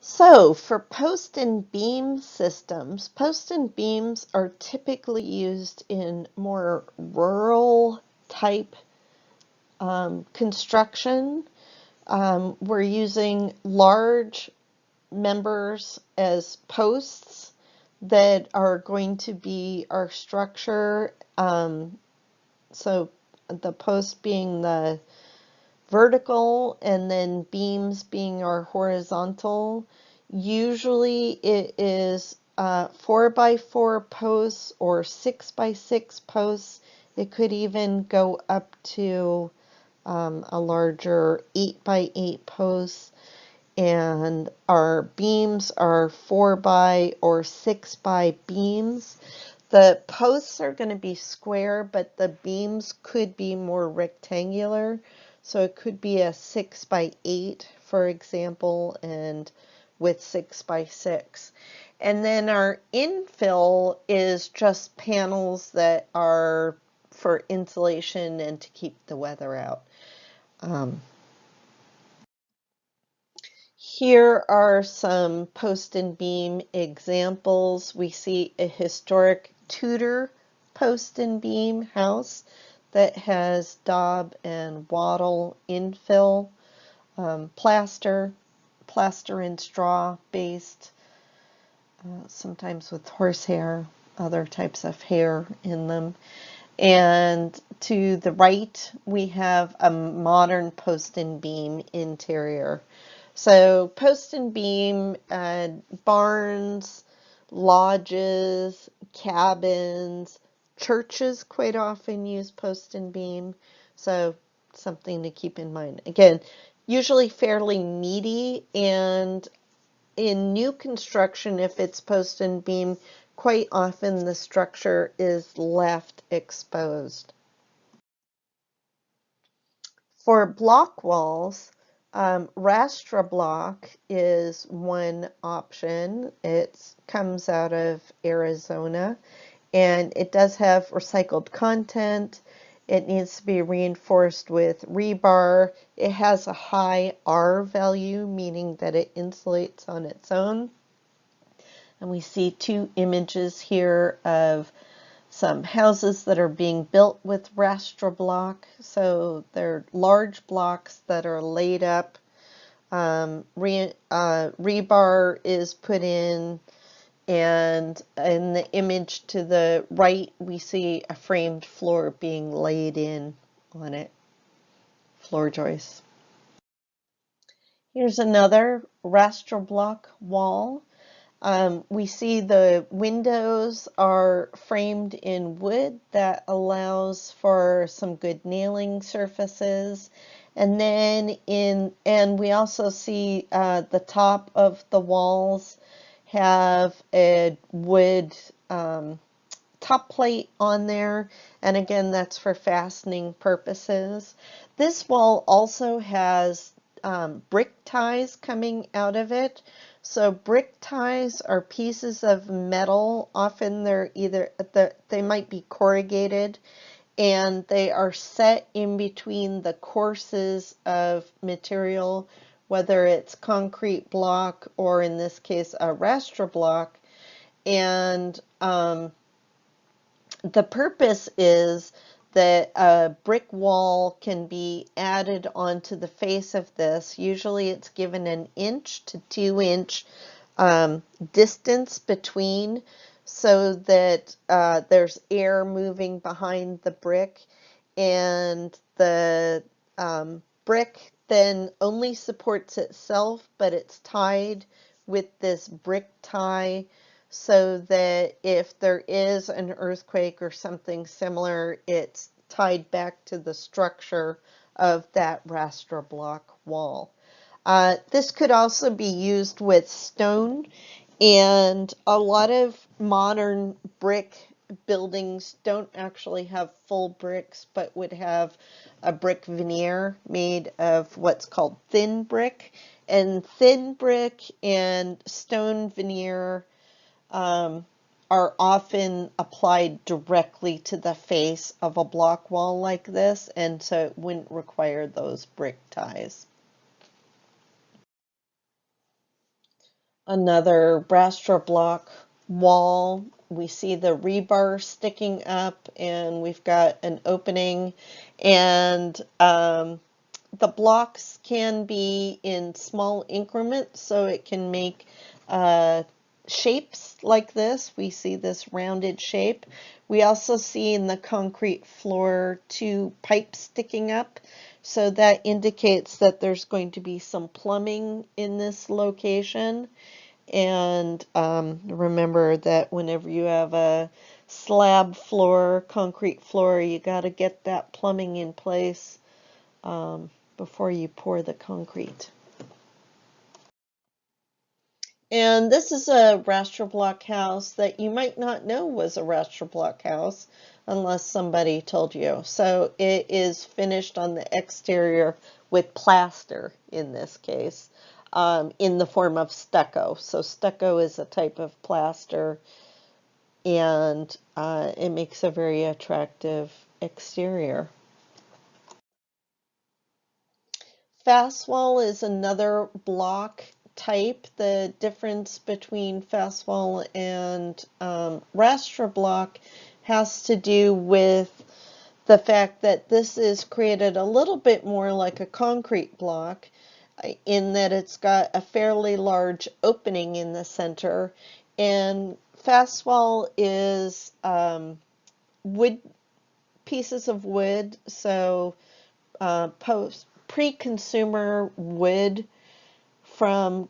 So for post and beam systems, post and beams are typically used in more rural type construction. We're using large members as posts that are going to be our structure. So the post being the vertical and then beams being our horizontal. Usually it is 4x4 posts or 6x6 posts. It could even go up to a larger 8x8 post. And our beams are 4x or 6x beams. The posts are going to be square, but the beams could be more rectangular. So it could be a 6x8, for example, and with 6x6. And then our infill is just panels that are for insulation and to keep the weather out. Here are some post and beam examples. We see a historic Tudor post and beam house that has daub and wattle infill, plaster and straw based, sometimes with horsehair, other types of hair in them. And to the right, we have a modern post and beam interior. So post and beam, barns, lodges, cabins, churches quite often use post and beam. So something to keep in mind. Again, usually fairly meaty, and in new construction, if it's post and beam, quite often the structure is left exposed. For block walls, Rastra block is one option. It comes out of Arizona and it does have recycled content. It needs to be reinforced with rebar. It has a high R value, meaning that it insulates on its own. And we see two images here of some houses that are being built with Rastra block. So they're large blocks that are laid up. Rebar is put in, and in the image to the right, we see a framed floor being laid in on it, floor joists. Here's another Rastra block wall. We see the windows are framed in wood that allows for some good nailing surfaces. And then and we also see the top of the walls have a wood top plate on there. And again, that's for fastening purposes. This wall also has brick ties coming out of it. So brick ties are pieces of metal. Often they're they might be corrugated, and they are set in between the courses of material, whether it's concrete block or in this case a Rastra block. And the purpose is that a brick wall can be added onto the face of this. Usually it's given an 1 to 2 inch distance between, so that there's air moving behind the brick, and the brick then only supports itself, but it's tied with this brick tie so that if there is an earthquake or something similar, it's tied back to the structure of that Rastra block wall. This could also be used with stone, and a lot of modern brick buildings don't actually have full bricks, but would have a brick veneer made of what's called thin brick. And thin brick and stone veneer are often applied directly to the face of a block wall like this, and so it wouldn't require those brick ties. Another raster block wall. We see the rebar sticking up, and we've got an opening, and the blocks can be in small increments, so it can make shapes like this. We see this rounded shape. We also see in the concrete floor two pipes sticking up, so that indicates that there's going to be some plumbing in this location. And remember that whenever you have a slab floor, concrete floor, you got to get that plumbing in place before you pour the concrete. And this is a raster block house that you might not know was a raster block house unless somebody told you. So it is finished on the exterior with plaster in this case, in the form of stucco. So stucco is a type of plaster, and it makes a very attractive exterior. Fast wall is another block type. The difference between fast wall and raster block has to do with the fact that this is created a little bit more like a concrete block in that it's got a fairly large opening in the center, and fast wall is wood, pieces of wood, so pre-consumer wood from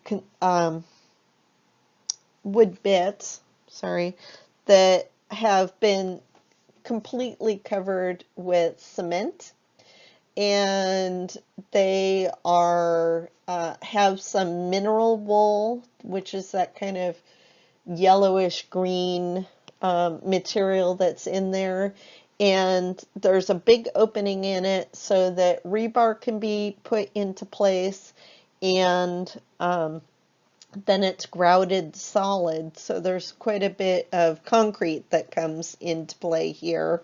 wood bits, sorry, that have been completely covered with cement, and they are have some mineral wool, which is that kind of yellowish green material that's in there. And there's a big opening in it so that rebar can be put into place, and then it's grouted solid. So there's quite a bit of concrete that comes into play here.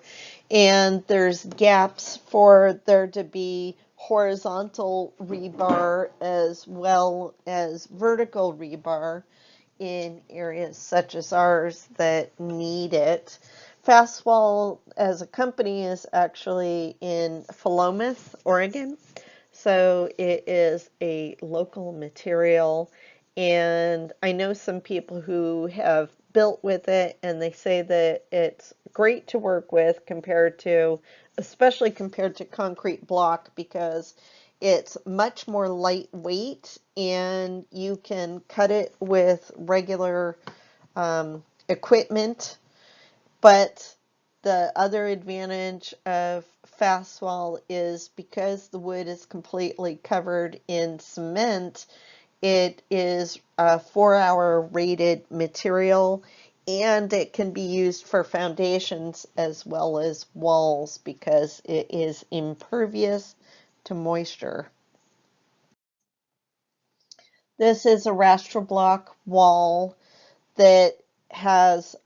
And there's gaps for there to be horizontal rebar as well as vertical rebar in areas such as ours that need it. Fastwall as a company is actually in Philomath, Oregon. So it is a local material, and I know some people who have built with it, and they say that it's great to work with compared to, especially compared to concrete block, because it's much more lightweight and you can cut it with regular equipment. But the other advantage of Fastwall is because the wood is completely covered in cement, it is a 4-hour rated material, and it can be used for foundations as well as walls because it is impervious to moisture. This is a raster block wall that has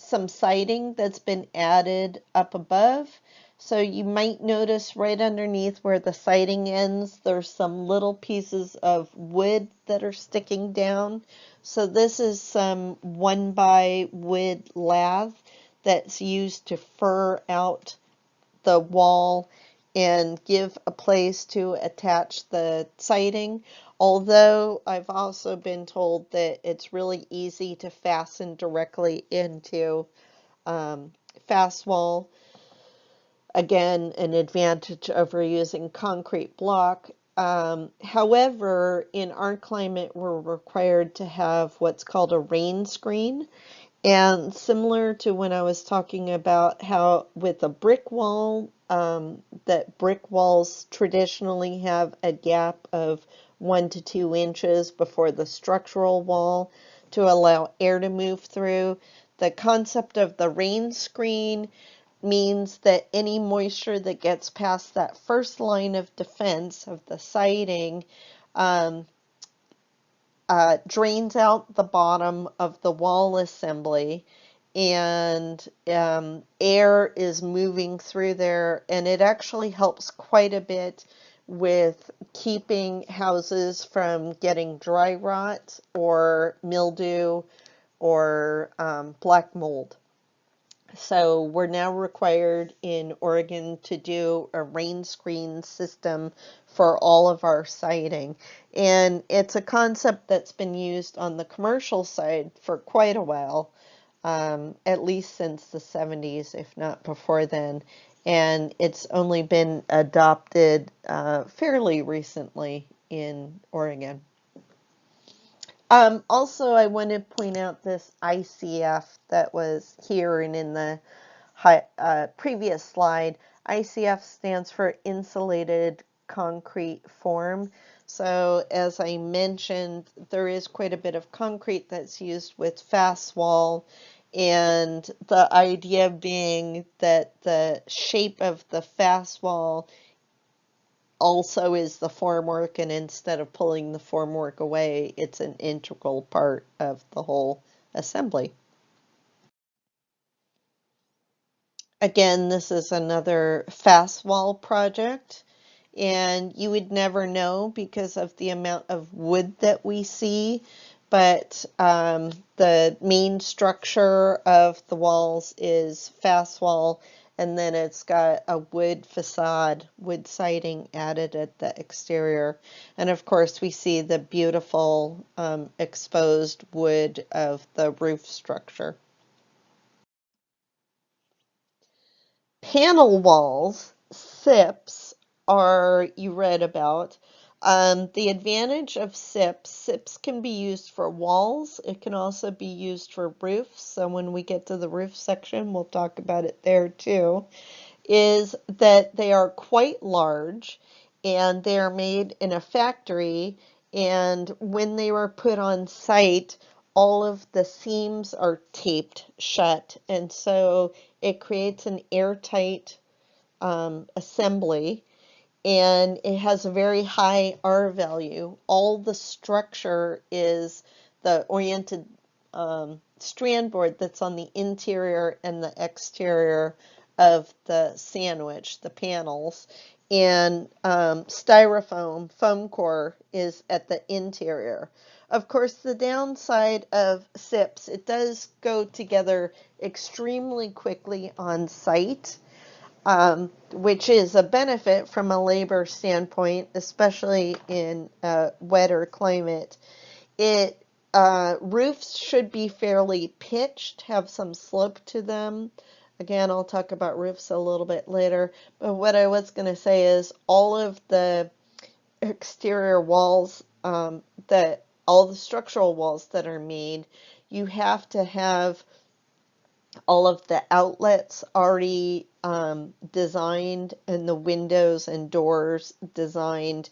some siding that's been added up above. So you might notice right underneath where the siding ends, there's some little pieces of wood that are sticking down. So this is some 1x wood lath that's used to fur out the wall and give a place to attach the siding. Although I've also been told that it's really easy to fasten directly into fast wall. Again, an advantage over using concrete block. However, in our climate, we're required to have what's called a rain screen. And similar to when I was talking about how with a brick wall, that brick walls traditionally have a gap of 1 to 2 inches before the structural wall to allow air to move through. The concept of the rain screen means that any moisture that gets past that first line of defense of the siding drains out the bottom of the wall assembly, and air is moving through there, and it actually helps quite a bit with keeping houses from getting dry rot or mildew or black mold. So we're now required in Oregon to do a rain screen system for all of our siding. And it's a concept that's been used on the commercial side for quite a while, at least since the 70s, if not before then. And it's only been adopted fairly recently in Oregon. Also, I want to point out this ICF that was here and in the previous slide. ICF stands for insulated concrete form. So as I mentioned, there is quite a bit of concrete that's used with fast wall, and the idea being that the shape of the fast wall also is the formwork, and instead of pulling the formwork away, it's an integral part of the whole assembly. Again, this is another fast wall project, and you would never know because of the amount of wood that we see, but the main structure of the walls is fast wall, and then it's got a wood facade, wood siding added at the exterior. And of course, we see the beautiful exposed wood of the roof structure. Panel walls, SIPs, you read about. The advantage of SIPs can be used for walls. It can also be used for roofs. So when we get to the roof section, we'll talk about it there too, is that they are quite large and they are made in a factory. And when they were put on site, all of the seams are taped shut. And so it creates an airtight assembly, and it has a very high R value. All the structure is the oriented strand board that's on the interior and the exterior of the sandwich, the panels. And styrofoam foam core is at the interior. Of course, the downside of SIPs, it does go together extremely quickly on site, which is a benefit from a labor standpoint, especially in a wetter climate. Roofs should be fairly pitched, have some slope to them. Again, I'll talk about roofs a little bit later, but what I was going to say is all of the exterior walls, that all the structural walls that are made, you have to have all of the outlets already designed and the windows and doors designed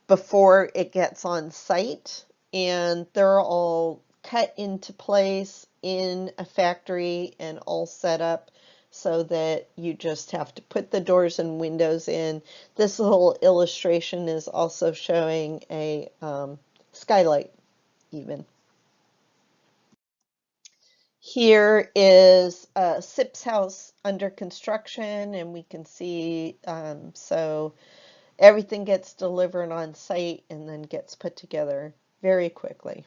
before it gets on site. And they're all cut into place in a factory and all set up so that you just have to put the doors and windows in. This little illustration is also showing a skylight even. Here is a SIPS house under construction, and we can see, so everything gets delivered on site and then gets put together very quickly.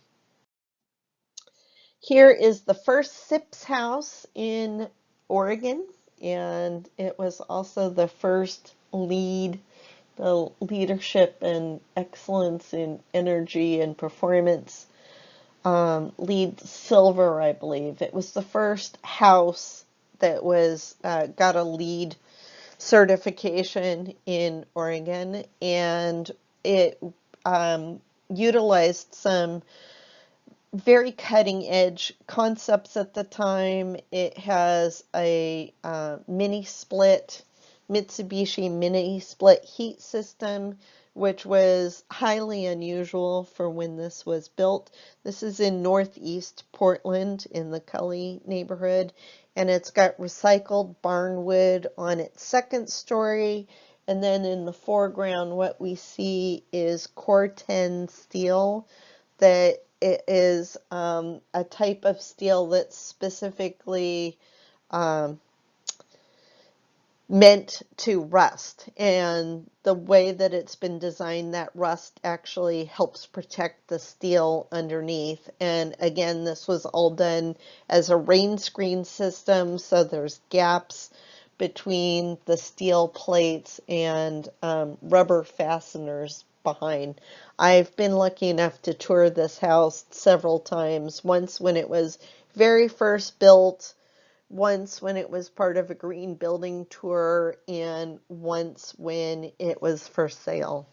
Here is the first SIPS house in Oregon, and it was also the first the leadership and excellence in energy and performance LEED Silver, I believe. It was the first house that was got a LEED certification in Oregon, and it utilized some very cutting edge concepts at the time. It has a mini split, Mitsubishi mini split heat system, which was highly unusual for when this was built. This is in Northeast Portland in the Cully neighborhood, and it's got recycled barnwood on its second story. And then in the foreground, what we see is Core-10 steel. That it is a type of steel that's specifically meant to rust, and the way that it's been designed, that rust actually helps protect the steel underneath. And again, this was all done as a rain screen system, so there's gaps between the steel plates and rubber fasteners behind. I've been lucky enough to tour this house several times, once when it was very first built, once when it was part of a green building tour, and once when it was for sale.